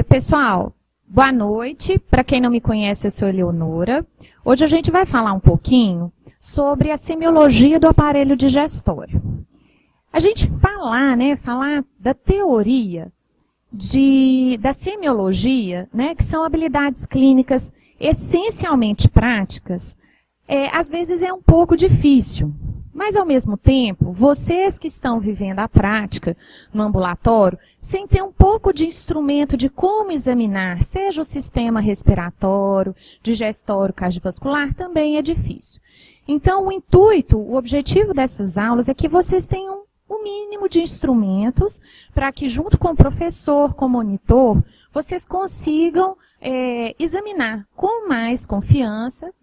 Pessoal, boa noite. Para quem não me conhece, eu sou Eleonora. Hoje a gente vai falar um pouquinho sobre a semiologia do aparelho digestório. A gente falar da teoria da semiologia, né, que são habilidades clínicas essencialmente práticas, às vezes é um pouco difícil. Mas, ao mesmo tempo, vocês que estão vivendo a prática no ambulatório, sem ter um pouco de instrumento de como examinar, seja o sistema respiratório, digestório, cardiovascular, também é difícil. Então, o objetivo dessas aulas é que vocês tenham o mínimo de instrumentos para que, junto com o professor, com o monitor, vocês consigam examinar com mais confiança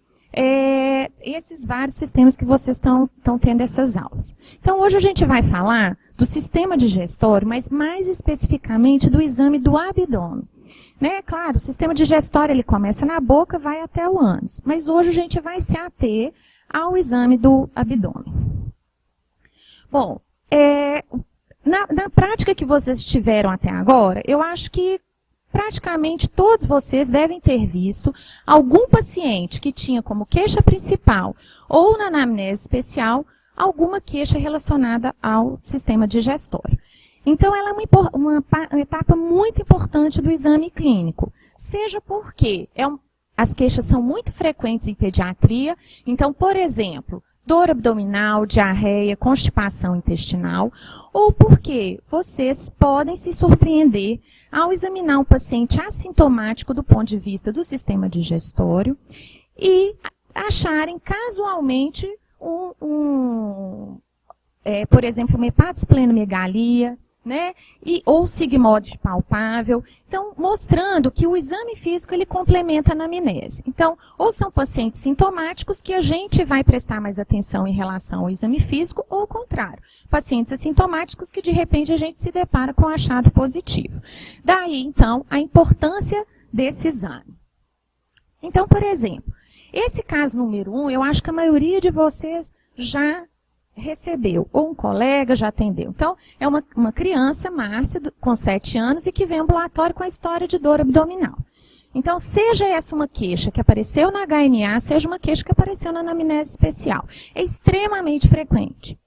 esses vários sistemas que vocês estão tendo essas aulas. Então, hoje a gente vai falar do sistema digestório, mas mais especificamente do exame do abdômen. Né? Claro, o sistema digestório ele começa na boca, vai até o ânus, mas hoje a gente vai se ater ao exame do abdômen. Bom, na prática que vocês tiveram até agora, eu acho que praticamente todos vocês devem ter visto algum paciente que tinha como queixa principal ou na anamnese especial alguma queixa relacionada ao sistema digestório. Então, ela é uma etapa muito importante do exame clínico, seja porque as queixas são muito frequentes em pediatria. Então, por exemplo, dor abdominal, diarreia, constipação intestinal, ou porque vocês podem se surpreender ao examinar um paciente assintomático do ponto de vista do sistema digestório e acharem casualmente por exemplo, uma hepatosplenomegalia, né? Ou sigmóide palpável. Então, mostrando que o exame físico ele complementa a anamnese. Então, ou são pacientes sintomáticos que a gente vai prestar mais atenção em relação ao exame físico, ou o contrário, pacientes assintomáticos que de repente a gente se depara com um achado positivo. Daí, então, a importância desse exame. Então, por exemplo, esse caso número 1, eu acho que a maioria de vocês já recebeu, ou um colega já atendeu. Então, é uma criança, Márcia, com 7 anos, e que vem ao ambulatório com a história de dor abdominal. Então, seja essa uma queixa que apareceu na HMA, seja uma queixa que apareceu na anamnese especial. É extremamente frequente.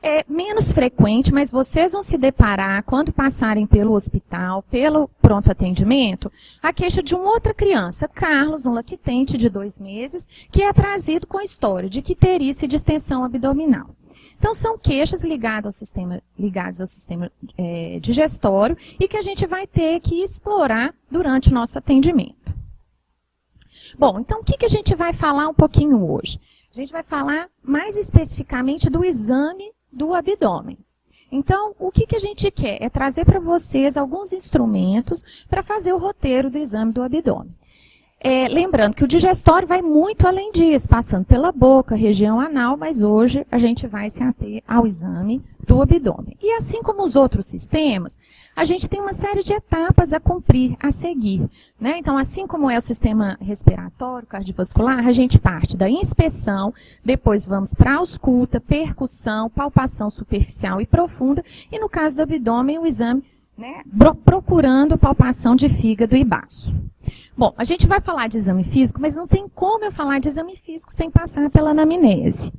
É menos frequente, mas vocês vão se deparar, quando passarem pelo hospital, pelo pronto atendimento, a queixa de uma outra criança, Carlos, um lactente de 2 meses, que é trazido com a história de icterícia e distensão abdominal. Então, são queixas ligadas ao sistema digestório e que a gente vai ter que explorar durante o nosso atendimento. Bom, então, o que a gente vai falar um pouquinho hoje? A gente vai falar mais especificamente do exame do abdômen. Então, o que a gente quer é trazer para vocês alguns instrumentos para fazer o roteiro do exame do abdômen. Lembrando que o digestório vai muito além disso, passando pela boca, região anal, mas hoje a gente vai se ater ao exame do abdômen. E assim como os outros sistemas, a gente tem uma série de etapas a cumprir, a seguir. Né? Então, assim como é o sistema respiratório, cardiovascular, a gente parte da inspeção, depois vamos para a ausculta, percussão, palpação superficial e profunda, e no caso do abdômen, o exame, né, procurando palpação de fígado e baço. Bom, a gente vai falar de exame físico, mas não tem como eu falar de exame físico sem passar pela anamnese.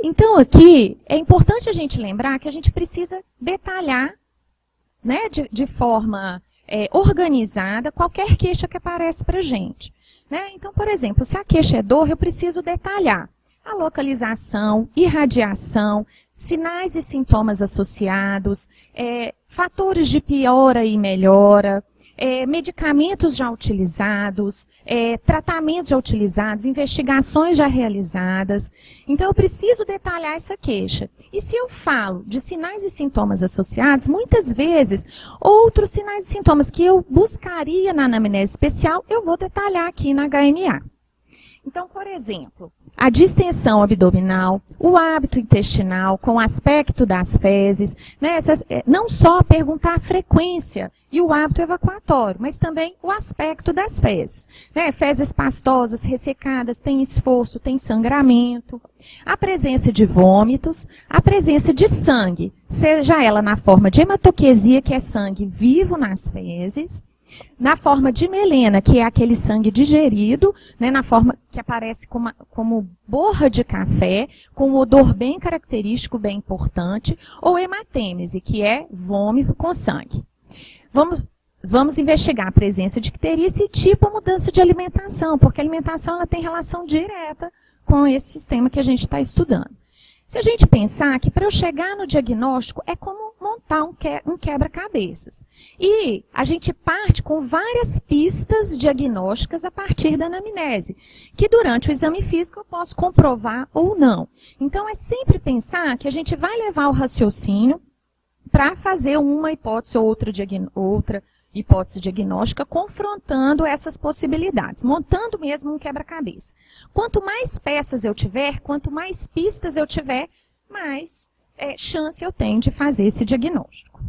Então, aqui, é importante a gente lembrar que a gente precisa detalhar, né, de forma organizada qualquer queixa que aparece para a gente. Né? Então, por exemplo, se a queixa é dor, eu preciso detalhar a localização, irradiação, sinais e sintomas associados, fatores de piora e melhora, medicamentos já utilizados, tratamentos já utilizados, investigações já realizadas. Então, eu preciso detalhar essa queixa. E se eu falo de sinais e sintomas associados, muitas vezes, outros sinais e sintomas que eu buscaria na anamnese especial, eu vou detalhar aqui na HMA. Então, por exemplo, a distensão abdominal, o hábito intestinal com o aspecto das fezes, né? Não só perguntar a frequência e o hábito evacuatório, mas também o aspecto das fezes, né? Fezes pastosas, ressecadas, tem esforço, tem sangramento, a presença de vômitos, a presença de sangue, seja ela na forma de hematoquesia, que é sangue vivo nas fezes, na forma de melena, que é aquele sangue digerido, né, na forma que aparece como borra de café, com um odor bem característico, bem importante, ou hematêmese, que é vômito com sangue. Vamos investigar a presença de icterícia e tipo a mudança de alimentação, porque a alimentação ela tem relação direta com esse sistema que a gente está estudando. Se a gente pensar que para eu chegar no diagnóstico é como montar um quebra-cabeças. E a gente parte com várias pistas diagnósticas a partir da anamnese, que durante o exame físico eu posso comprovar ou não. Então é sempre pensar que a gente vai levar o raciocínio para fazer uma hipótese ou outra hipótese diagnóstica, confrontando essas possibilidades, montando mesmo um quebra-cabeça. Quanto mais peças eu tiver, quanto mais pistas eu tiver, mais chance eu tenho de fazer esse diagnóstico.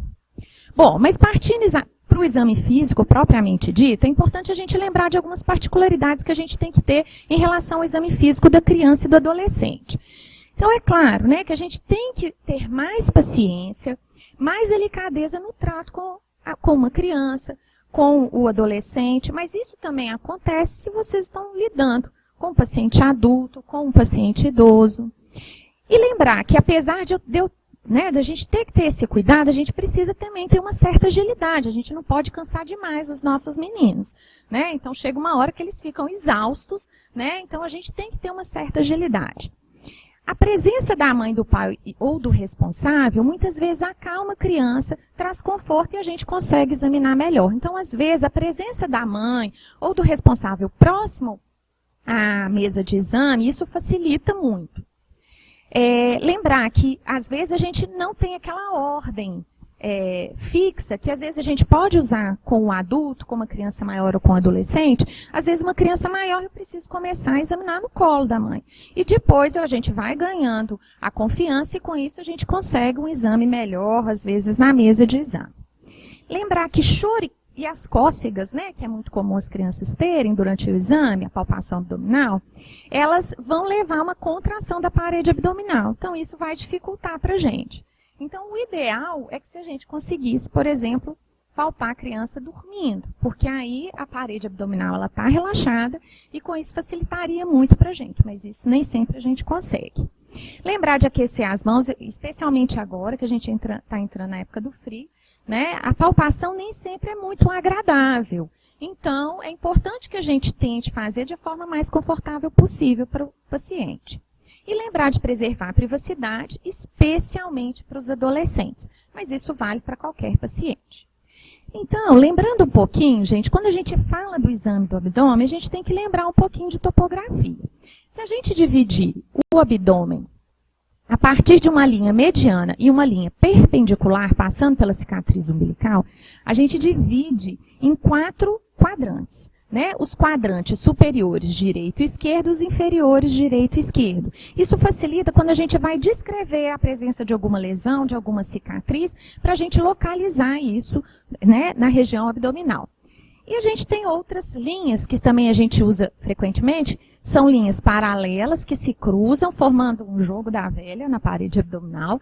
Bom, mas partindo para o exame físico propriamente dito, é importante a gente lembrar de algumas particularidades que a gente tem que ter em relação ao exame físico da criança e do adolescente. Então, é claro, né, que a gente tem que ter mais paciência, mais delicadeza no trato com uma criança, com o adolescente, mas isso também acontece se vocês estão lidando com um paciente adulto, com um paciente idoso. E lembrar que apesar da gente ter que ter esse cuidado, a gente precisa também ter uma certa agilidade, a gente não pode cansar demais os nossos meninos, né? Então chega uma hora que eles ficam exaustos, né? Então a gente tem que ter uma certa agilidade. A presença da mãe, do pai ou do responsável, muitas vezes acalma a criança, traz conforto e a gente consegue examinar melhor. Então, às vezes, a presença da mãe ou do responsável próximo à mesa de exame, isso facilita muito. Lembrar que, às vezes, a gente não tem aquela ordem fixa, que às vezes a gente pode usar com o adulto, com uma criança maior ou com um adolescente. Às vezes uma criança maior eu preciso começar a examinar no colo da mãe. E depois a gente vai ganhando a confiança e com isso a gente consegue um exame melhor, às vezes na mesa de exame. Lembrar que choro e as cócegas, né, que é muito comum as crianças terem durante o exame, a palpação abdominal, elas vão levar a uma contração da parede abdominal. Então isso vai dificultar para a gente. Então, o ideal é que se a gente conseguisse, por exemplo, palpar a criança dormindo, porque aí a parede abdominal está relaxada e com isso facilitaria muito para a gente, mas isso nem sempre a gente consegue. Lembrar de aquecer as mãos, especialmente agora que a gente está entrando na época do frio, né? A palpação nem sempre é muito agradável. Então, é importante que a gente tente fazer de forma mais confortável possível para o paciente. E lembrar de preservar a privacidade, especialmente para os adolescentes. Mas isso vale para qualquer paciente. Então, lembrando um pouquinho, gente, quando a gente fala do exame do abdômen, a gente tem que lembrar um pouquinho de topografia. Se a gente dividir o abdômen a partir de uma linha mediana e uma linha perpendicular, passando pela cicatriz umbilical, a gente divide em 4 quadrantes. Né, os quadrantes superiores direito e esquerdo, os inferiores direito e esquerdo. Isso facilita quando a gente vai descrever a presença de alguma lesão, de alguma cicatriz, para a gente localizar isso, né, na região abdominal. E a gente tem outras linhas que também a gente usa frequentemente, são linhas paralelas que se cruzam, formando um jogo da velha na parede abdominal.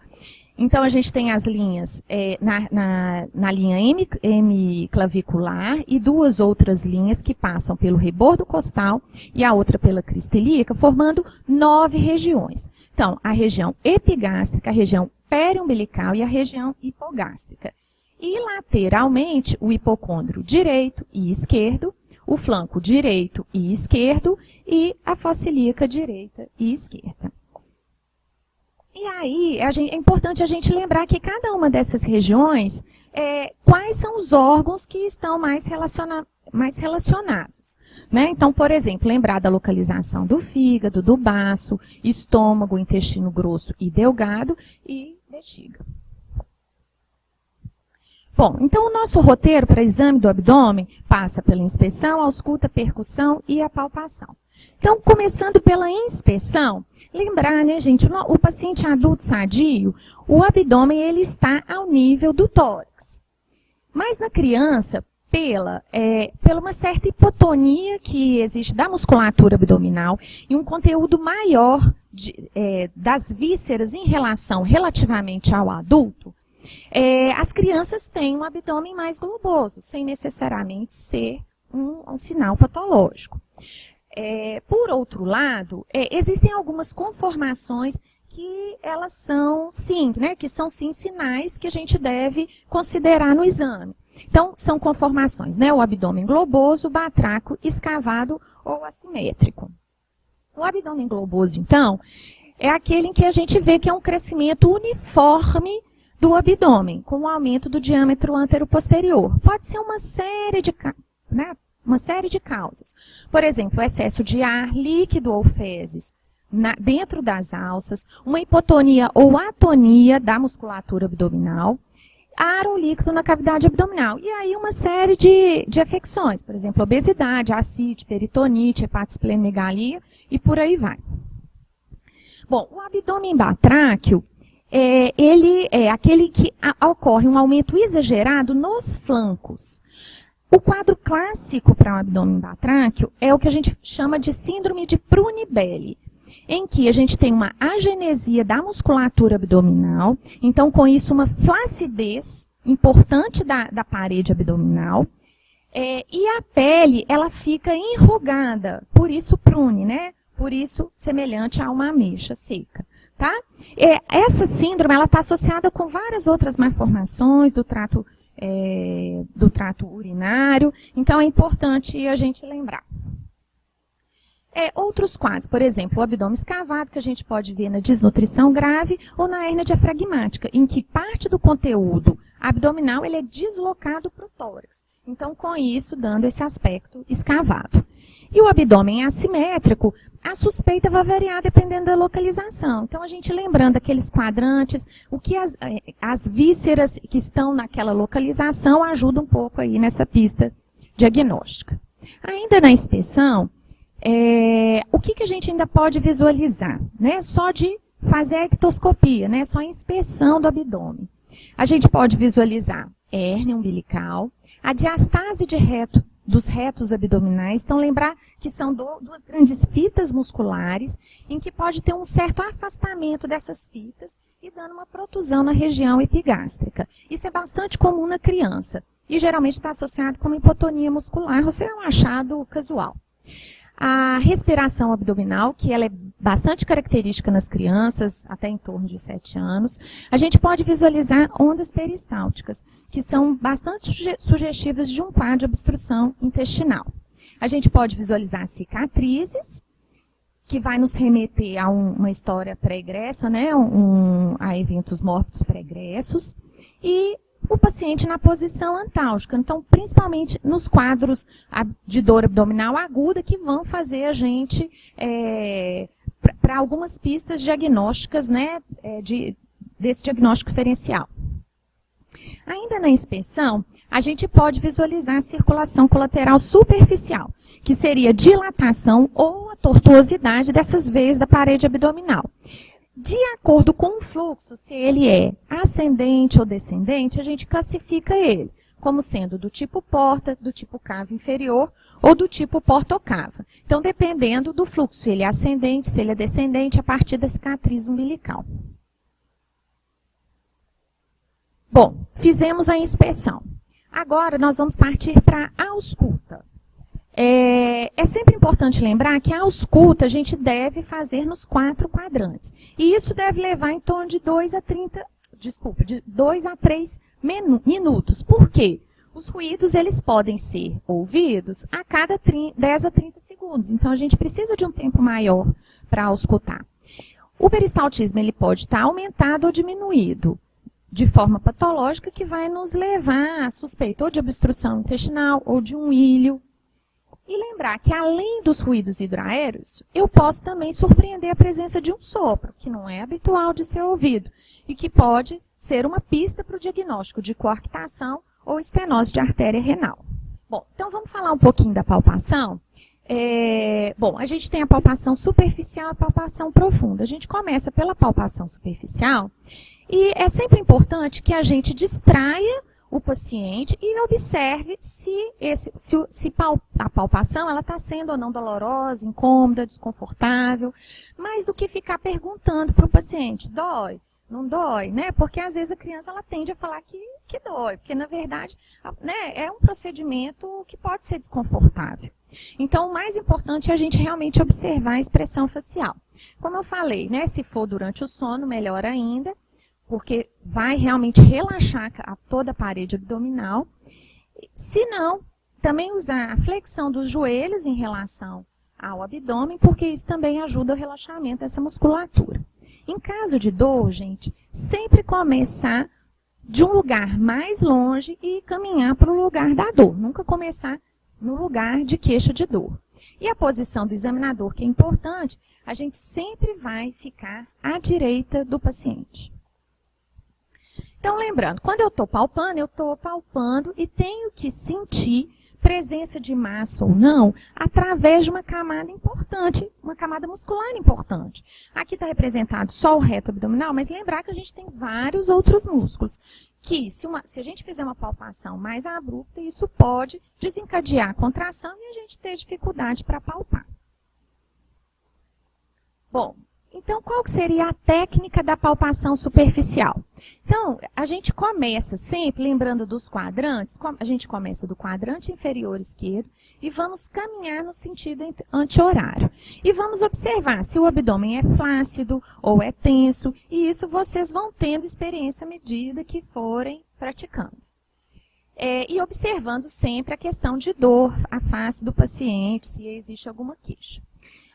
Então, a gente tem as linhas na linha hemiclavicular e 2 outras linhas que passam pelo rebordo costal e a outra pela crista ilíaca, formando 9 regiões. Então, a região epigástrica, a região periumbilical e a região hipogástrica. E lateralmente, o hipocôndrio direito e esquerdo, o flanco direito e esquerdo e a fossa ilíaca direita e esquerda. E aí, é importante a gente lembrar que cada uma dessas regiões, quais são os órgãos que estão mais relacionados. Né? Então, por exemplo, lembrar da localização do fígado, do baço, estômago, intestino grosso e delgado e bexiga. Bom, então o nosso roteiro para exame do abdômen passa pela inspeção, ausculta, percussão e a palpação. Então, começando pela inspeção, lembrar, né, gente, o paciente adulto sadio, o abdômen ele está ao nível do tórax. Mas na criança, pela uma certa hipotonia que existe da musculatura abdominal e um conteúdo maior das vísceras em relação relativamente ao adulto, as crianças têm um abdômen mais globoso, sem necessariamente ser um sinal patológico. Por outro lado, existem algumas conformações que elas são sim, né, que são sim sinais que a gente deve considerar no exame. Então, são conformações, né, o abdômen globoso, batraco, escavado ou assimétrico. O abdômen globoso, então, é aquele em que a gente vê que é um crescimento uniforme do abdômen, com o aumento do diâmetro anteroposterior. Pode ser uma série de causas. Por exemplo, excesso de ar, líquido ou fezes dentro das alças, uma hipotonia ou atonia da musculatura abdominal, ar ou líquido na cavidade abdominal. E aí uma série de afecções, por exemplo, obesidade, ascite, peritonite, hepatosplenomegalia e por aí vai. Bom, o abdômen batráqueo, ele é aquele que ocorre um aumento exagerado nos flancos. O quadro clássico para o abdômen batráqueo é o que a gente chama de síndrome de Prunibelli, em que a gente tem uma agenesia da musculatura abdominal, então com isso uma flacidez importante da parede abdominal, e a pele ela fica enrugada, por isso prune, né? Por isso semelhante a uma ameixa seca. Tá? Essa síndrome está associada com várias outras malformações do trato urinário, então é importante a gente lembrar. Outros quadros, por exemplo, o abdômen escavado, que a gente pode ver na desnutrição grave ou na hérnia diafragmática, em que parte do conteúdo abdominal ele é deslocado para o tórax. Então, com isso, dando esse aspecto escavado. E o abdômen assimétrico, a suspeita vai variar dependendo da localização. Então, a gente lembrando aqueles quadrantes, o que as vísceras que estão naquela localização ajudam um pouco aí nessa pista diagnóstica. Ainda na inspeção, o que a gente ainda pode visualizar? Né? Só de fazer a ectoscopia, né? Só a inspeção do abdômen. A gente pode visualizar hérnia umbilical, a diastase dos retos abdominais. Então, lembrar que são duas grandes fitas musculares, em que pode ter um certo afastamento dessas fitas e dando uma protusão na região epigástrica. Isso é bastante comum na criança e geralmente está associado com uma hipotonia muscular, ou seja, um achado casual. A respiração abdominal, que ela é bastante característica nas crianças, até em torno de 7 anos. A gente pode visualizar ondas peristálticas, que são bastante sugestivas de um quadro de obstrução intestinal. A gente pode visualizar cicatrizes, que vai nos remeter a uma história pregressa, né, a eventos mórbidos pregressos, e o paciente na posição antálgica. Então, principalmente nos quadros de dor abdominal aguda, que vão fazer a gente, para algumas pistas diagnósticas, né, desse diagnóstico diferencial. Ainda na inspeção, a gente pode visualizar a circulação colateral superficial, que seria dilatação ou a tortuosidade dessas veias da parede abdominal. De acordo com o fluxo, se ele é ascendente ou descendente, a gente classifica ele como sendo do tipo porta, do tipo cava inferior ou do tipo porta-cava. Então, dependendo do fluxo, se ele é ascendente, se ele é descendente, a partir da cicatriz umbilical. Bom, fizemos a inspeção. Agora, nós vamos partir para a ausculta. É sempre importante lembrar que a ausculta a gente deve fazer nos 4 quadrantes. E isso deve levar em torno de 2 a 3 minutos. Por quê? Os ruídos eles podem ser ouvidos a cada 10 a 30 segundos. Então, a gente precisa de um tempo maior para auscultar. O peristaltismo ele pode estar aumentado ou diminuído de forma patológica, que vai nos levar a suspeita ou de obstrução intestinal ou de um ilho. E lembrar que, além dos ruídos hidroaéreos, eu posso também surpreender a presença de um sopro, que não é habitual de ser ouvido, e que pode ser uma pista para o diagnóstico de coarctação ou estenose de artéria renal. Bom, então vamos falar um pouquinho da palpação. Bom, a gente tem a palpação superficial e a palpação profunda. A gente começa pela palpação superficial e é sempre importante que a gente distraia o paciente e observe se a palpação está sendo ou não dolorosa, incômoda, desconfortável, mais do que ficar perguntando para o paciente, dói? Não dói, né? Porque às vezes a criança ela tende a falar que dói, porque na verdade, né, é um procedimento que pode ser desconfortável. Então, o mais importante é a gente realmente observar a expressão facial. Como eu falei, né, se for durante o sono, melhor ainda, porque vai realmente relaxar toda a parede abdominal. Se não, também usar a flexão dos joelhos em relação ao abdômen, porque isso também ajuda o relaxamento dessa musculatura. Em caso de dor, gente, sempre começar de um lugar mais longe e caminhar para o lugar da dor. Nunca começar no lugar de queixa de dor. E a posição do examinador, que é importante, a gente sempre vai ficar à direita do paciente. Então, lembrando, quando eu estou palpando e tenho que sentir presença de massa ou não, através de uma camada importante, uma camada muscular importante. Aqui está representado só o reto abdominal, mas lembrar que a gente tem vários outros músculos, que se a gente fizer uma palpação mais abrupta, isso pode desencadear a contração e a gente ter dificuldade para palpar. Bom, então qual que seria a técnica da palpação superficial? Então, a gente começa sempre, lembrando dos quadrantes, a gente começa do quadrante inferior esquerdo e vamos caminhar no sentido anti-horário. E vamos observar se o abdômen é flácido ou é tenso, e isso vocês vão tendo experiência à medida que forem praticando. E observando sempre a questão de dor, a face do paciente, se existe alguma queixa.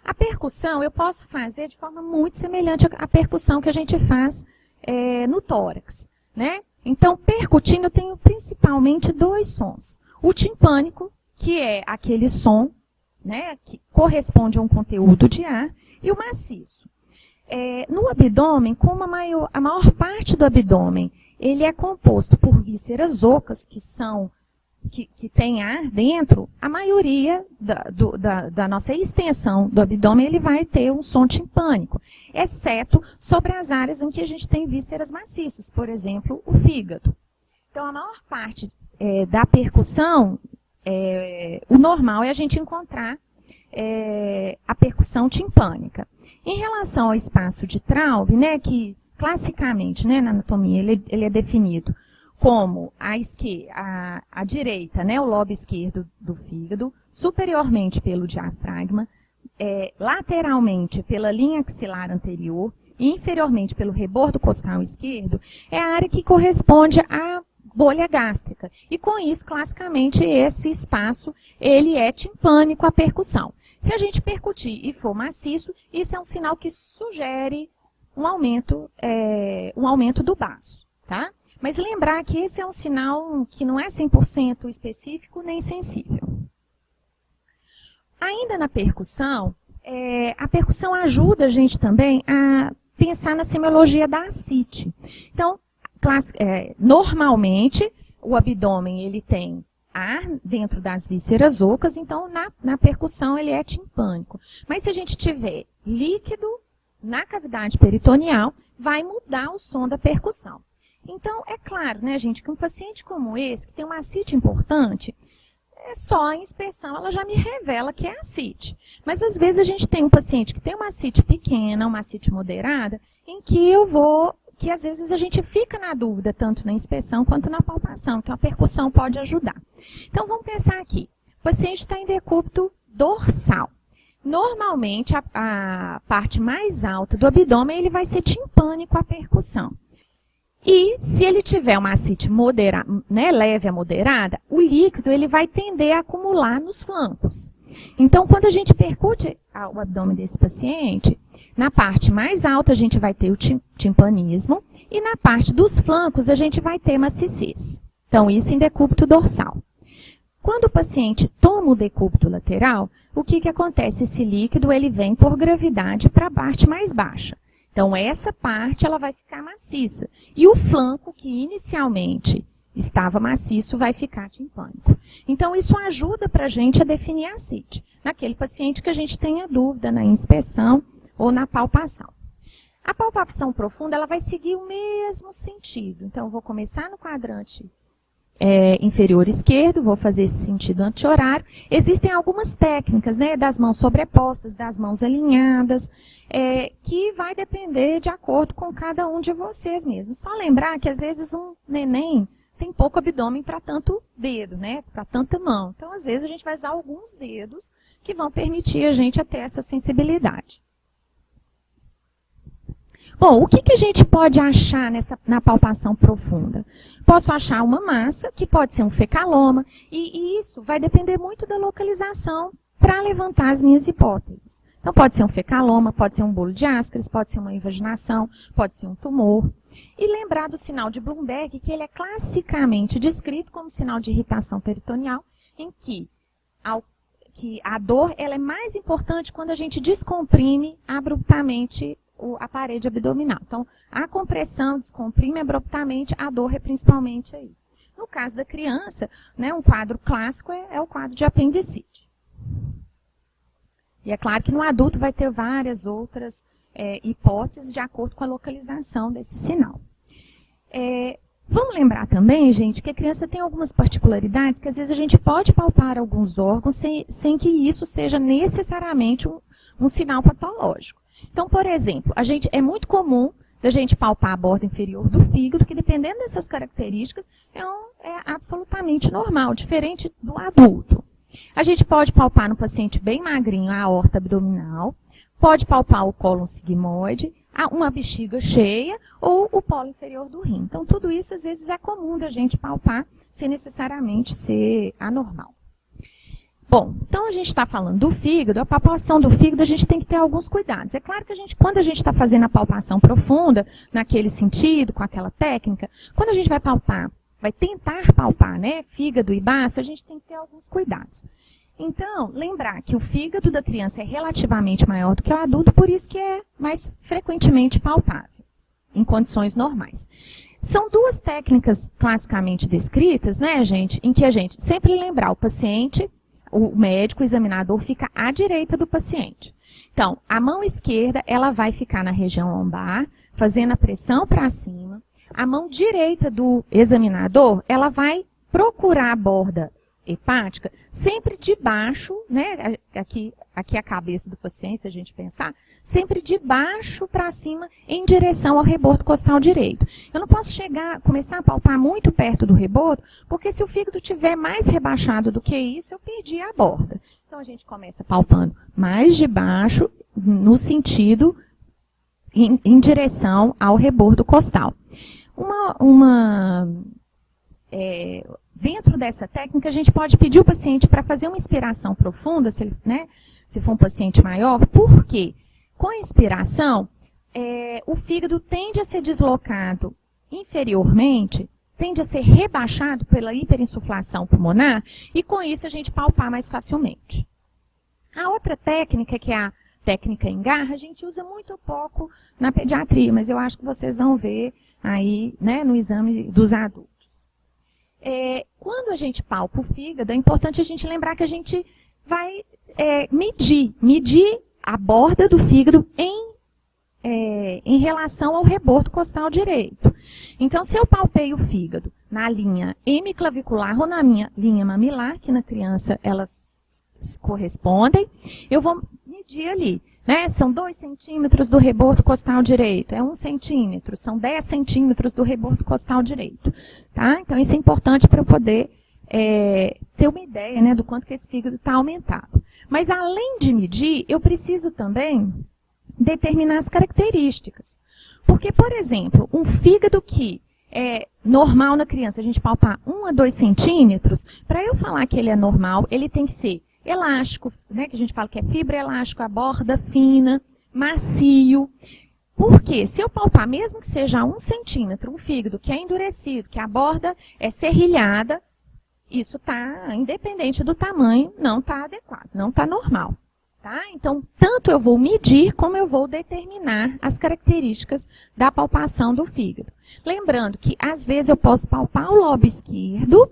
A percussão eu posso fazer de forma muito semelhante à percussão que a gente faz no tórax, né? Então, percutindo, eu tenho principalmente dois sons. O timpânico, que é aquele som, né, que corresponde a um conteúdo de ar, e o maciço. No abdômen, como a maior parte do abdômen, ele é composto por vísceras ocas, que tem ar dentro, a maioria da nossa extensão do abdômen, ele vai ter um som timpânico, exceto sobre as áreas em que a gente tem vísceras maciças, por exemplo, o fígado. Então, a maior parte da percussão, o normal é a gente encontrar a percussão timpânica. Em relação ao espaço de Traub, né, que classicamente, né, na anatomia, ele é definido como a direita, né, o lobo esquerdo do fígado, superiormente pelo diafragma, lateralmente pela linha axilar anterior e inferiormente pelo rebordo costal esquerdo, é a área que corresponde à bolha gástrica. E com isso, classicamente, esse espaço, ele é timpânico à percussão. Se a gente percutir e for maciço, isso é um sinal que sugere um aumento do baço, tá? Mas lembrar que esse é um sinal que não é 100% específico nem sensível. Ainda na percussão, a percussão ajuda a gente também a pensar na semiologia da ascite. Então, normalmente, o abdômen ele tem ar dentro das vísceras ocas, então na percussão ele é timpânico. Mas se a gente tiver líquido na cavidade peritoneal, vai mudar o som da percussão. Então, é claro, né, gente, que um paciente como esse, que tem uma ascite importante, só a inspeção ela já me revela que é ascite. Mas, às vezes, a gente tem um paciente que tem uma ascite pequena, uma ascite moderada, em que que às vezes a gente fica na dúvida, tanto na inspeção quanto na palpação. Então, a percussão pode ajudar. Então, vamos pensar aqui. O paciente está em decúbito dorsal. Normalmente, a parte mais alta do abdômen, ele vai ser timpânico à percussão. E se ele tiver uma ascite leve a moderada, o líquido ele vai tender a acumular nos flancos. Então, quando a gente percute o abdômen desse paciente, na parte mais alta a gente vai ter o timpanismo e na parte dos flancos a gente vai ter maciez. Então, isso em decúbito dorsal. Quando o paciente toma o decúbito lateral, o que acontece? Esse líquido ele vem por gravidade para a parte mais baixa. Então, essa parte ela vai ficar maciça. E o flanco, que inicialmente estava maciço, vai ficar timpânico. Então, isso ajuda para a gente a definir a ascite. naquele paciente que a gente tenha dúvida na inspeção ou na palpação. A palpação profunda, ela vai seguir o mesmo sentido. Então, eu vou começar no quadrante inferior esquerdo, vou fazer esse sentido anti-horário. Existem algumas técnicas, né, das mãos sobrepostas, das mãos alinhadas, que vai depender de acordo com cada um de vocês mesmo. Só lembrar que, às vezes, um neném tem pouco abdômen para tanto dedo, né, para tanta mão. Então, às vezes, a gente vai usar alguns dedos que vão permitir a gente ter essa sensibilidade. Bom, o que a gente pode achar na palpação profunda? Posso achar uma massa, que pode ser um fecaloma, e isso vai depender muito da localização para levantar as minhas hipóteses. Então, pode ser um fecaloma, pode ser um bolo de Ascaris, pode ser uma invaginação, pode ser um tumor. E lembrar do sinal de Bloomberg, que ele é classicamente descrito como sinal de irritação peritoneal, em que a dor ela é mais importante quando a gente descomprime abruptamente a parede abdominal. Então, a compressão descomprime abruptamente, a dor é principalmente aí. No caso da criança, né, um quadro clássico é o quadro de apendicite. E é claro que no adulto vai ter várias outras hipóteses de acordo com a localização desse sinal. Vamos lembrar também, gente, que a criança tem algumas particularidades que às vezes a gente pode palpar alguns órgãos sem que isso seja necessariamente um sinal patológico. Então, por exemplo, é muito comum da gente palpar a borda inferior do fígado, que dependendo dessas características, é absolutamente normal, diferente do adulto. A gente pode palpar no paciente bem magrinho a aorta abdominal, pode palpar o cólon sigmoide, uma bexiga cheia ou o polo inferior do rim. Então, tudo isso às vezes é comum da gente palpar sem necessariamente ser anormal. Bom, então a gente está falando do fígado, a palpação do fígado a gente tem que ter alguns cuidados. É claro que quando a gente está fazendo a palpação profunda, naquele sentido, com aquela técnica, quando a gente vai palpar, vai tentar palpar, né, fígado e baço, a gente tem que ter alguns cuidados. Então, lembrar que o fígado da criança é relativamente maior do que o adulto, por isso que é mais frequentemente palpável, em condições normais. São duas técnicas classicamente descritas, né, gente, em que a gente sempre lembrar o paciente, o médico, o examinador, fica à direita do paciente. Então, a mão esquerda, ela vai ficar na região lombar, fazendo a pressão para cima. A mão direita do examinador, ela vai procurar a borda hepática, sempre de baixo, né, aqui a cabeça do paciente, se a gente pensar, sempre de baixo para cima, em direção ao rebordo costal direito. Eu não posso começar a palpar muito perto do rebordo, porque se o fígado estiver mais rebaixado do que isso, eu perdi a borda. Então, a gente começa palpando mais de baixo, no sentido, em direção ao rebordo costal. Dentro dessa técnica, a gente pode pedir o paciente para fazer uma inspiração profunda, se for um paciente maior, porque com a inspiração, o fígado tende a ser deslocado inferiormente, tende a ser rebaixado pela hiperinsuflação pulmonar, e com isso a gente palpar mais facilmente. A outra técnica, que é a técnica em garra, a gente usa muito pouco na pediatria, mas eu acho que vocês vão ver aí, né, no exame dos adultos. Quando a gente palpa o fígado, é importante a gente lembrar que a gente vai medir a borda do fígado em relação ao rebordo costal direito. Então, se eu palpei o fígado na linha hemiclavicular ou na minha linha mamilar, que na criança elas correspondem, eu vou medir ali. Né? São 2 centímetros do rebordo costal direito, é 1 centímetro, são 10 centímetros do rebordo costal direito. Tá? Então, isso é importante para eu poder ter uma ideia, né, do quanto que esse fígado está aumentado. Mas, além de medir, eu preciso também determinar as características. Porque, por exemplo, um fígado que é normal na criança, a gente palpar 1 a 2 centímetros, para eu falar que ele é normal, ele tem que ser elástico, né, que a gente fala que é fibra elástica, a borda fina, macio. Porque se eu palpar, mesmo que seja 1 centímetro, um fígado que é endurecido, que a borda é serrilhada, isso está, independente do tamanho, não está adequado, não está normal. Tá? Então, tanto eu vou medir, como eu vou determinar as características da palpação do fígado. Lembrando que, às vezes, eu posso palpar o lobo esquerdo,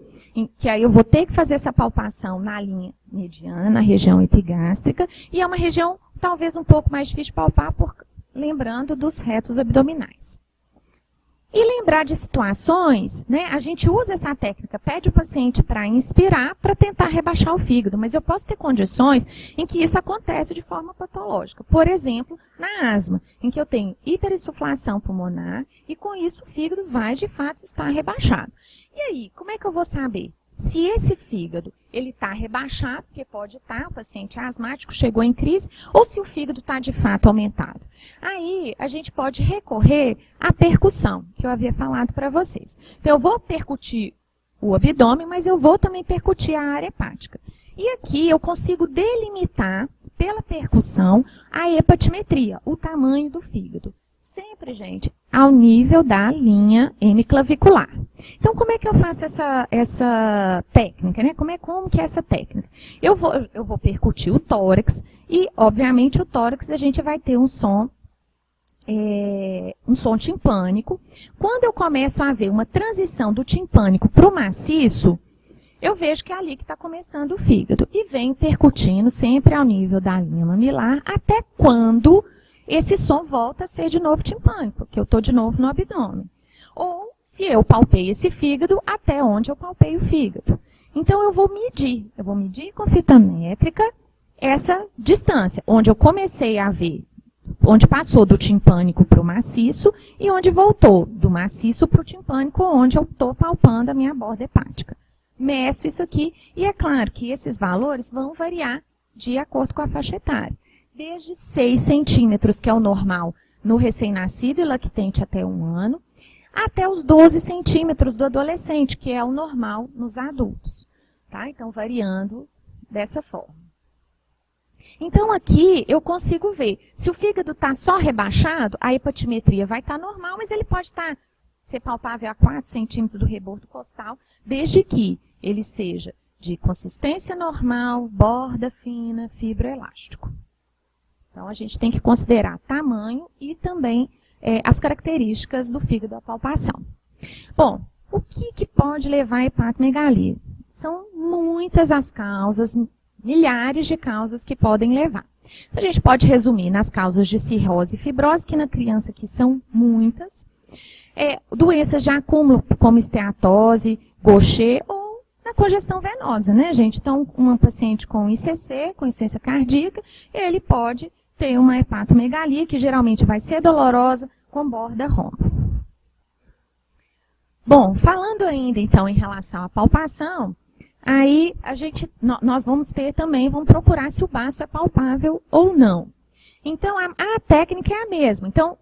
que aí eu vou ter que fazer essa palpação na linha mediana, na região epigástrica, e é uma região talvez um pouco mais difícil de palpar, lembrando dos retos abdominais. E lembrar de situações, né, a gente usa essa técnica, pede o paciente para inspirar para tentar rebaixar o fígado, mas eu posso ter condições em que isso acontece de forma patológica. Por exemplo, na asma, em que eu tenho hiperinsuflação pulmonar e com isso o fígado vai de fato estar rebaixado. E aí, como é que eu vou saber se esse fígado ele está rebaixado, porque pode estar, o paciente asmático chegou em crise, ou se o fígado está de fato aumentado? Aí, a gente pode recorrer à percussão, que eu havia falado para vocês. Então, eu vou percutir o abdômen, mas eu vou também percutir a área hepática. E aqui eu consigo delimitar, pela percussão, a hepatimetria, o tamanho do fígado. Sempre, gente, ao nível da linha hemiclavicular. Então, como é que eu faço essa técnica, né? Como que é essa técnica? Eu vou percutir o tórax e, obviamente, o tórax a gente vai ter um som timpânico. Quando eu começo a ver uma transição do timpânico para o maciço, eu vejo que é ali que está começando o fígado. E venho percutindo sempre ao nível da linha mamilar, até quando esse som volta a ser de novo timpânico, porque eu estou de novo no abdômen. Ou se eu palpei esse fígado, até onde eu palpei o fígado. Então, eu vou medir com fita métrica essa distância, onde eu comecei a ver, onde passou do timpânico para o maciço e onde voltou do maciço para o timpânico, onde eu estou palpando a minha borda hepática. Meço isso aqui e é claro que esses valores vão variar de acordo com a faixa etária. Desde 6 centímetros, que é o normal no recém-nascido e lactente até 1 ano, até os 12 centímetros do adolescente, que é o normal nos adultos. Tá? Então, variando dessa forma. Então, aqui eu consigo ver, se o fígado está só rebaixado, a hepatimetria vai estar normal, mas ele pode ser palpável a 4 centímetros do rebordo costal, desde que ele seja de consistência normal, borda fina, fibroelástico. Então, a gente tem que considerar tamanho e também as características do fígado à palpação. Bom, o que pode levar à hepatomegalia? São muitas as causas, milhares de causas que podem levar. Então, a gente pode resumir nas causas de cirrose e fibrose, que na criança aqui são muitas. Doenças de acúmulo, como esteatose, Gaucher ou na congestão venosa, né, gente? Então, uma paciente com ICC, com insuficiência cardíaca, ele pode ter uma hepatomegalia, que geralmente vai ser dolorosa, com borda romba. Bom, falando ainda, então, em relação à palpação, aí nós vamos procurar se o baço é palpável ou não. Então, a técnica é a mesma. Então,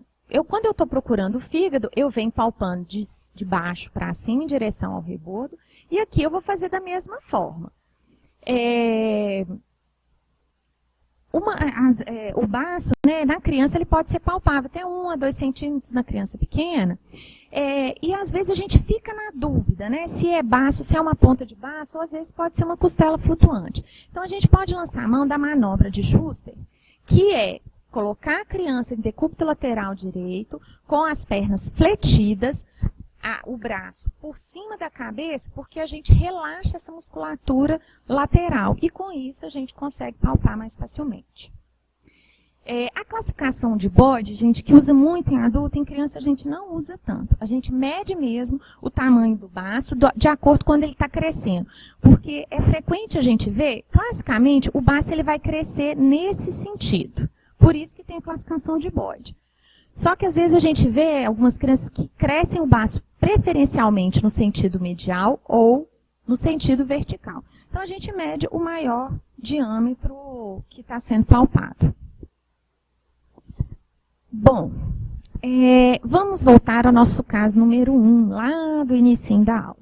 quando eu estou procurando o fígado, eu venho palpando de baixo para cima, em direção ao rebordo, e aqui eu vou fazer da mesma forma. O baço, né, na criança, ele pode ser palpável, até 1 a 2 centímetros na criança pequena. E às vezes a gente fica na dúvida, né, se é baço, se é uma ponta de baço, ou às vezes pode ser uma costela flutuante. Então a gente pode lançar a mão da manobra de Schuster, que é colocar a criança em decúbito lateral direito, com as pernas fletidas, o braço por cima da cabeça, porque a gente relaxa essa musculatura lateral. E com isso a gente consegue palpar mais facilmente. A classificação de Boyd, gente, que usa muito em adulto, em criança a gente não usa tanto. A gente mede mesmo o tamanho do baço de acordo com quando ele está crescendo. Porque é frequente a gente ver, classicamente, o baço ele vai crescer nesse sentido. Por isso que tem a classificação de Boyd. Só que às vezes a gente vê algumas crianças que crescem o baço preferencialmente no sentido medial ou no sentido vertical. Então a gente mede o maior diâmetro que está sendo palpado. Bom, vamos voltar ao nosso caso número 1, lá do início da aula.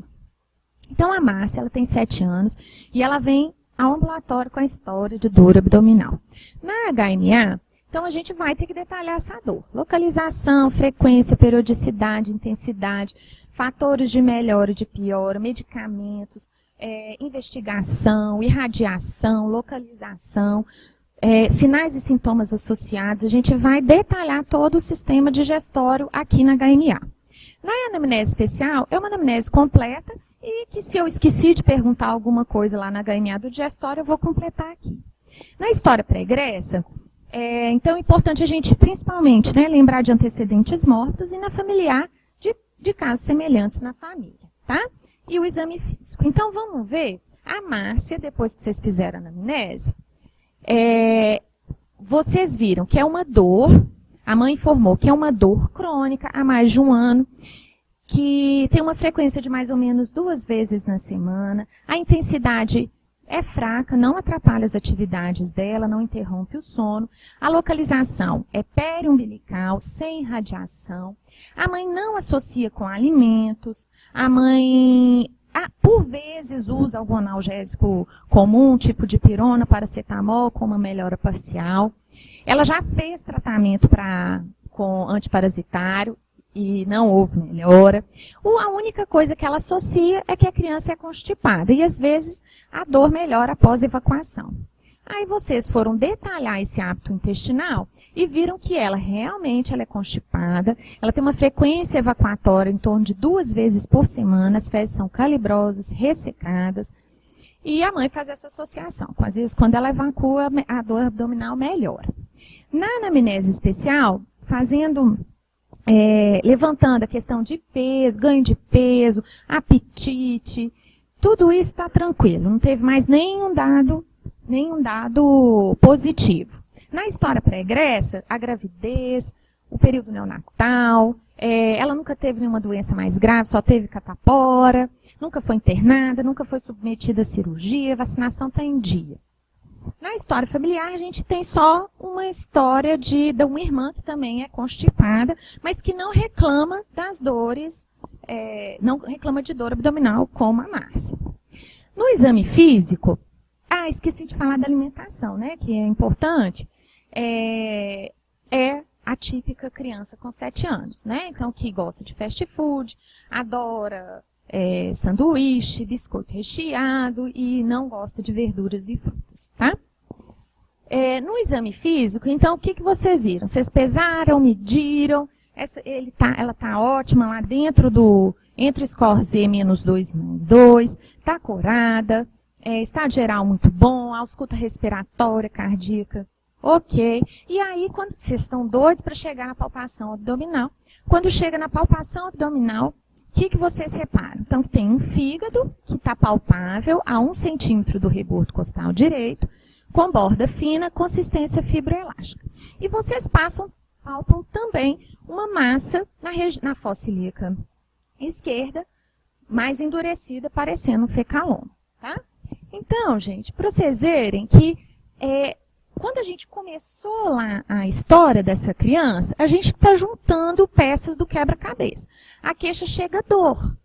Então a Márcia, ela tem 7 anos e ela vem ao ambulatório com a história de dor abdominal. Na HMA, então, a gente vai ter que detalhar essa dor. Localização, frequência, periodicidade, intensidade, fatores de melhora e de piora, medicamentos, investigação, irradiação, localização, sinais e sintomas associados, a gente vai detalhar todo o sistema digestório aqui na HMA. Na anamnese especial, é uma anamnese completa e que se eu esqueci de perguntar alguma coisa lá na HMA do digestório, eu vou completar aqui. Na história pregressa, então é importante a gente, principalmente, né, lembrar de antecedentes mórbidos e na familiar de casos semelhantes na família, tá? E o exame físico. Então, vamos ver a Márcia, depois que vocês fizeram a anamnese, vocês viram que é uma dor, a mãe informou que é uma dor crônica há mais de um ano, que tem uma frequência de mais ou menos 2 vezes na semana, a intensidade é fraca, não atrapalha as atividades dela, não interrompe o sono. A localização é periumbilical, sem radiação. A mãe não associa com alimentos. A mãe, por vezes, usa algum analgésico comum, tipo dipirona, paracetamol, com uma melhora parcial. Ela já fez tratamento com antiparasitário e não houve melhora. A única coisa que ela associa é que a criança é constipada e às vezes a dor melhora após evacuação. Aí vocês foram detalhar esse hábito intestinal e viram que ela realmente é constipada, ela tem uma frequência evacuatória em torno de 2 vezes por semana, as fezes são calibrosas, ressecadas, e a mãe faz essa associação. Às vezes, quando ela evacua, a dor abdominal melhora. Na anamnese especial, levantando a questão de peso, ganho de peso, apetite, tudo isso está tranquilo, não teve mais nenhum dado positivo. Na história pregressa, a gravidez, o período neonatal, ela nunca teve nenhuma doença mais grave, só teve catapora, nunca foi internada, nunca foi submetida a cirurgia, a vacinação está em dia. Na história familiar, a gente tem só uma história de uma irmã que também é constipada, mas que não reclama das dores, não reclama de dor abdominal como a Márcia. No exame físico, esqueci de falar da alimentação, né, que é importante, é a típica criança com 7 anos, né, então que gosta de fast food, adora sanduíche, biscoito recheado e não gosta de verduras e frutas, tá? No exame físico, então, o que vocês viram? Vocês pesaram, mediram, ela tá ótima lá dentro entre o score Z -2 e -2, tá corada, estado geral muito bom, ausculta respiratória, cardíaca, ok. E aí, quando vocês estão doidos para chegar na palpação abdominal, quando chega na palpação abdominal, o que vocês reparam? Então, tem um fígado que está palpável a 1 centímetro do rebordo costal direito, com borda fina, consistência fibroelástica. E vocês palpam também uma massa na fossa ilíaca esquerda, mais endurecida, parecendo um fecaloma, tá? Então, gente, para vocês verem que quando a gente começou lá a história dessa criança, a gente está juntando peças do quebra-cabeça. A queixa chega a dor.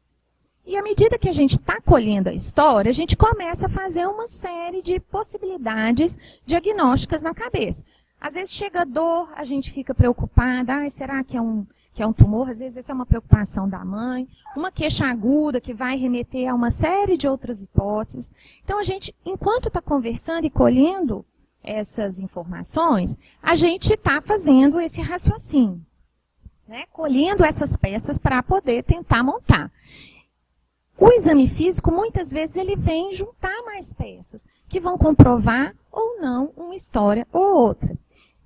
E à medida que a gente está colhendo a história, a gente começa a fazer uma série de possibilidades diagnósticas na cabeça. Às vezes chega a dor, a gente fica preocupada, será que é um tumor? Às vezes essa é uma preocupação da mãe. Uma queixa aguda que vai remeter a uma série de outras hipóteses. Então a gente, enquanto está conversando e colhendo essas informações, a gente está fazendo esse raciocínio, né? Colhendo essas peças para poder tentar montar. O exame físico, muitas vezes, ele vem juntar mais peças, que vão comprovar ou não uma história ou outra.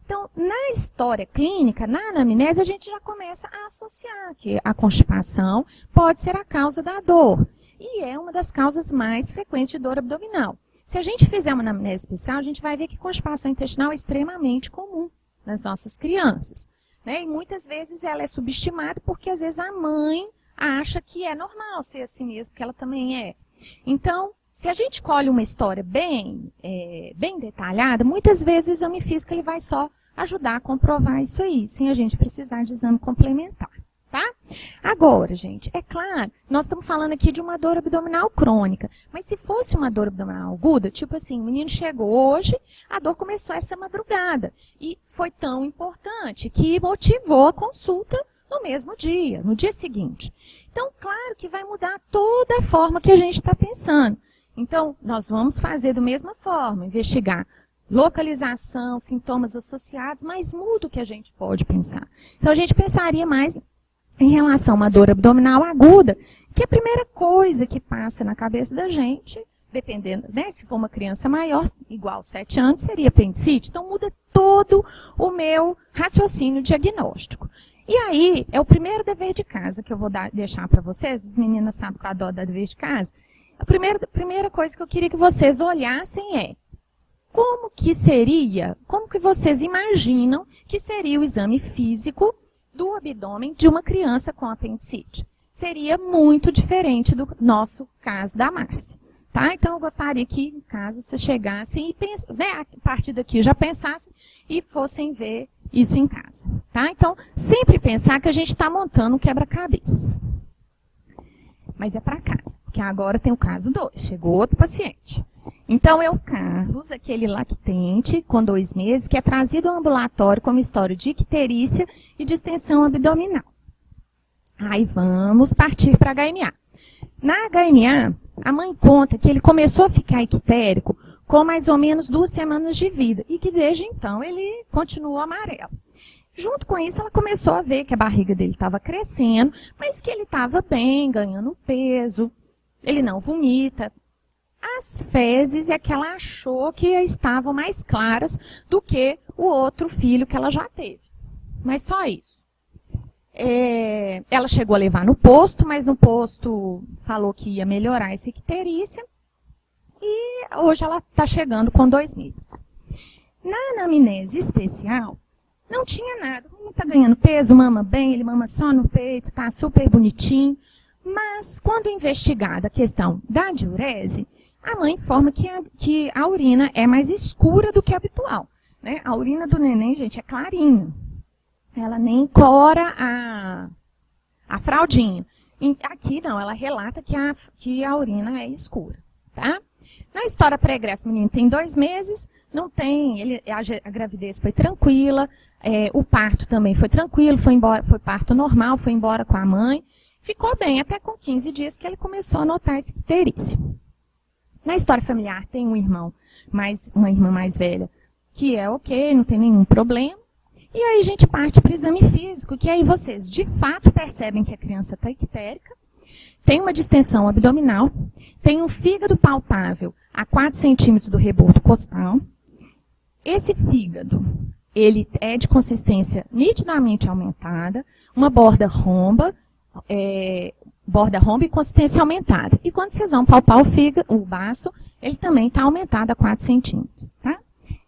Então, na história clínica, na anamnese, a gente já começa a associar que a constipação pode ser a causa da dor. E é uma das causas mais frequentes de dor abdominal. Se a gente fizer uma anamnese especial, a gente vai ver que constipação intestinal é extremamente comum nas nossas crianças, né? E muitas vezes ela é subestimada porque às vezes a mãe acha que é normal ser assim mesmo, porque ela também é. Então, se a gente colhe uma história bem detalhada, muitas vezes o exame físico ele vai só ajudar a comprovar isso aí, sem a gente precisar de exame complementar. Tá? Agora, gente, é claro, nós estamos falando aqui de uma dor abdominal crônica, mas se fosse uma dor abdominal aguda, tipo assim, o menino chegou hoje, a dor começou essa madrugada, e foi tão importante que motivou a consulta no mesmo dia, no dia seguinte. Então, claro que vai mudar toda a forma que a gente está pensando. Então, nós vamos fazer da mesma forma, investigar localização, sintomas associados, mas muda o que a gente pode pensar. Então, a gente pensaria mais em relação a uma dor abdominal aguda, que a primeira coisa que passa na cabeça da gente, dependendo, né, se for uma criança maior, igual 7 anos, seria apendicite. Então, muda todo o meu raciocínio diagnóstico. E aí, é o primeiro dever de casa que eu vou deixar para vocês. As meninas sabem que eu adoro dar dever de casa. A primeira coisa que eu queria que vocês olhassem é como que vocês imaginam que seria o exame físico do abdômen de uma criança com apendicite. Seria muito diferente do nosso caso da Márcia. Tá? Então, eu gostaria que, em casa, vocês chegassem e, né, a partir daqui, já pensassem e fossem ver isso em casa. Tá? Então, sempre pensar que a gente está montando um quebra-cabeça. Mas é para casa, porque agora tem o caso 2. Chegou outro paciente. Então, é o Carlos, aquele lactente, com 2 meses, que é trazido ao ambulatório com uma história de icterícia e distensão abdominal. Aí, vamos partir para a HMA. Na HMA, a mãe conta que ele começou a ficar ictérico com mais ou menos 2 semanas de vida e que desde então ele continuou amarelo. Junto com isso, ela começou a ver que a barriga dele estava crescendo, mas que ele estava bem, ganhando peso, ele não vomita. As fezes é que ela achou que estavam mais claras do que o outro filho que ela já teve. Mas só isso. Ela chegou a levar no posto, mas no posto falou que ia melhorar essa icterícia. E hoje ela está chegando com 2 meses. Na anamnese especial, não tinha nada. O menino está ganhando peso, mama bem, ele mama só no peito, está super bonitinho. Mas, quando investigada a questão da diurese, a mãe informa que a urina é mais escura do que a habitual. Né? A urina do neném, gente, é clarinha. Ela nem cora a fraldinha. Aqui, não, ela relata que a urina é escura. Tá? Na história pregressa, o menino tem 2 meses, não tem, a gravidez foi tranquila, o parto também foi tranquilo, foi parto normal, foi embora com a mãe. Ficou bem até com 15 dias que ele começou a notar essa icterícia. Na história familiar, tem uma irmã mais velha, que é ok, não tem nenhum problema. E aí a gente parte para o exame físico, que aí vocês de fato percebem que a criança está ictérica, tem uma distensão abdominal, tem um fígado palpável a 4 centímetros do rebordo costal. Esse fígado, ele é de consistência nitidamente aumentada, uma borda romba e consistência aumentada. E quando vocês vão palpar o fígado, o baço, ele também está aumentado a 4 centímetros, tá?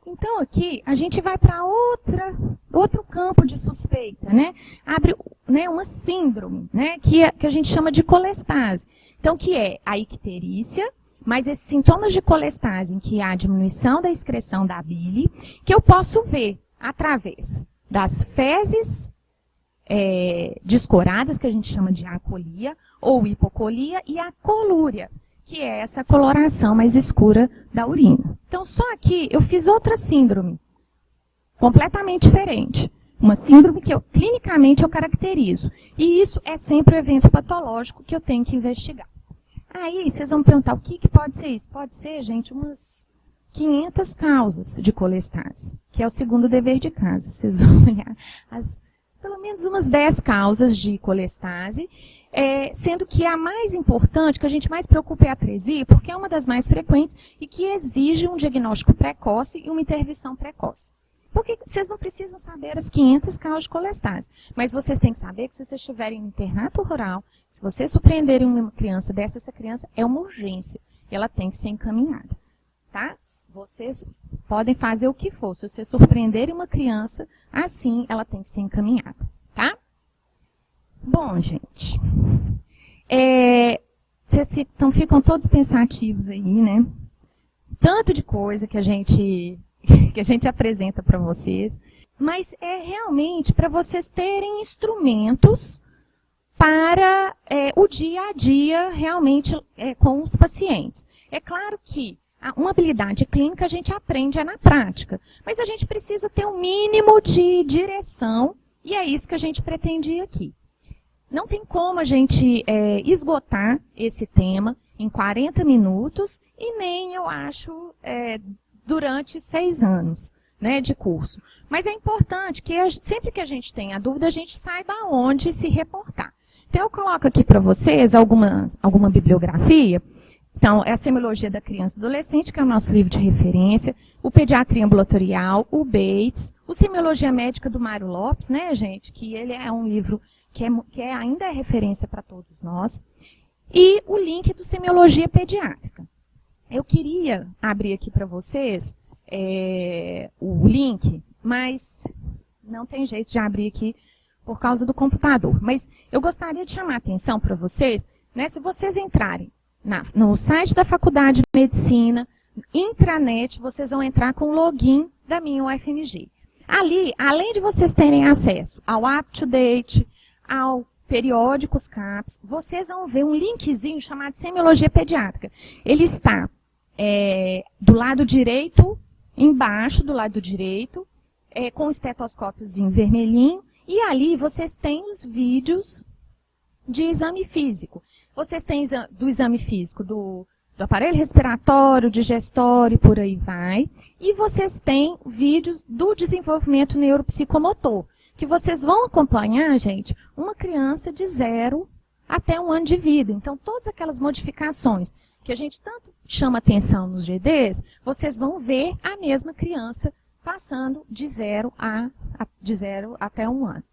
Então, aqui, a gente vai para outro campo de suspeita, né? Abre, né, uma síndrome, né, que a gente chama de colestase. Então, que é a icterícia, mas esses sintomas de colestase, em que há diminuição da excreção da bile, que eu posso ver através das fezes descoradas, que a gente chama de acolia, ou hipocolia, e a colúria, que é essa coloração mais escura da urina. Então, só aqui eu fiz outra síndrome, completamente diferente. Uma síndrome que clinicamente eu caracterizo. E isso é sempre um evento patológico que eu tenho que investigar. Aí, vocês vão me perguntar, o que pode ser isso? Pode ser, gente, umas 500 causas de colestase, que é o segundo dever de casa. Vocês vão olhar pelo menos umas 10 causas de colestase, sendo que a mais importante, que a gente mais preocupa é a atresia, porque é uma das mais frequentes e que exige um diagnóstico precoce e uma intervenção precoce. Porque vocês não precisam saber as 500 causas de colestase, mas vocês têm que saber que se vocês estiverem no internato rural, se vocês surpreenderem uma criança dessa, essa criança é uma urgência, e ela tem que ser encaminhada. Tá? Vocês podem fazer o que for, se vocês surpreenderem uma criança, assim ela tem que ser encaminhada. Tá? Bom, gente, então ficam todos pensativos aí, né? Tanto de coisa que a gente apresenta para vocês, mas é realmente para vocês terem instrumentos para o dia a dia realmente com os pacientes. É claro que uma habilidade clínica a gente aprende na prática, mas a gente precisa ter um mínimo de direção e é isso que a gente pretendia aqui. Não tem como a gente esgotar esse tema em 40 minutos e nem, eu acho, durante 6 anos, né, de curso. Mas é importante que sempre que a gente tenha dúvida, a gente saiba aonde se reportar. Então, eu coloco aqui para vocês alguma bibliografia. Então, é a Semiologia da Criança e do Adolescente, que é o nosso livro de referência, o Pediatria Ambulatorial, o Bates, o Semiologia Médica do Mário Lopes, né, gente, que ele é um livro que ainda é referência para todos nós, e o link do Semiologia Pediátrica. Eu queria abrir aqui para vocês o link, mas não tem jeito de abrir aqui por causa do computador. Mas eu gostaria de chamar a atenção para vocês, né, se vocês entrarem no site da Faculdade de Medicina, intranet, vocês vão entrar com o login da minha UFMG. Ali, além de vocês terem acesso ao UpToDate, ao periódicos CAPS, vocês vão ver um linkzinho chamado Semiologia Pediátrica. Ele está do lado direito, embaixo do lado direito, com o estetoscópiozinho vermelhinho, e ali vocês têm os vídeos de exame físico. Vocês têm do exame físico do aparelho respiratório, digestório, por aí vai. E vocês têm vídeos do desenvolvimento neuropsicomotor, que vocês vão acompanhar, gente, uma criança de 0 até 1 ano de vida. Então, todas aquelas modificações que a gente tanto chama atenção nos GDs, vocês vão ver a mesma criança passando de 0 até 1 ano.